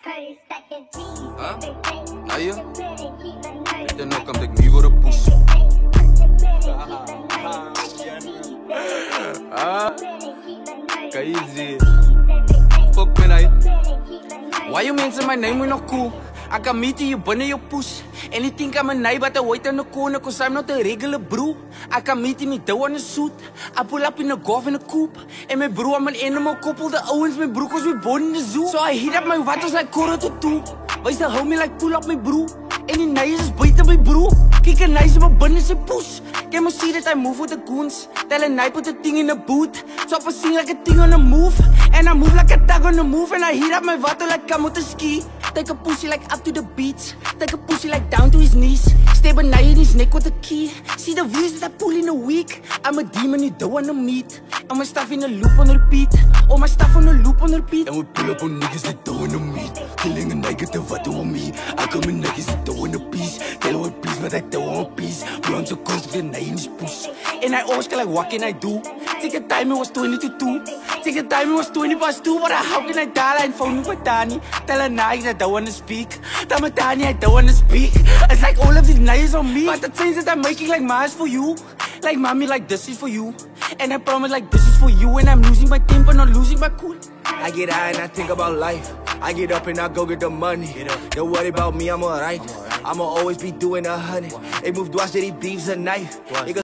Huh? Aí? Este no kan ik niet worden push. Crazy. Fuck me night. Why you mensen my name we nog cool? I can meet you binnen je push. Anything kan mijn naai, but I wait on the corner, cause I'm not a regular bro. I can meet me down in a suit. I pull up in a golf in a coupe. And my bro, I'm an animal couple. The owens, my bro, cause we born in the zoo. So I hit up my wattles like Coro Tutu. Why still hold me like pull up my bro? And die naai is buiten my bro. Kijk een naai is my binnen zijn push. Can you see that I move with the goons? Tell a naai put the thing in the boot. So I sing like a thing on the move. And I move like a tag on the move. And I hit up my wattle like I'm out to ski. Take a pussy like up to the beach. Take a pussy like down to his knees. Stay benign in his neck with a key. See the views that I pull in a week. I'm a demon you don't wanna meet. All my stuff in a loop on repeat. All my stuff on a loop on repeat. And we pull up on niggas that don't wanna meet. Killing a nigga that what on me. I come in niggas that don't wanna peace. Tell what peace but I don't want peace. Bro, so close to the night in his push. And I always like what can I do? Take a time it was 20 to 2. Take a time it was 20 past 2. But how can I die and phone with Danny? Tell a night I don't wanna speak. Tell my Danny I don't wanna speak. It's like all of these nights on me. But the things that I'm making like mine's for you. Like mommy like this is for you. And I promise like this is for you. And I'm losing my temper, not losing my cool. I get high and I think about life. I get up and I go get the money. Don't worry about me, I'm alright. I'ma always be doing 100. They move dwars, die beefs a knife.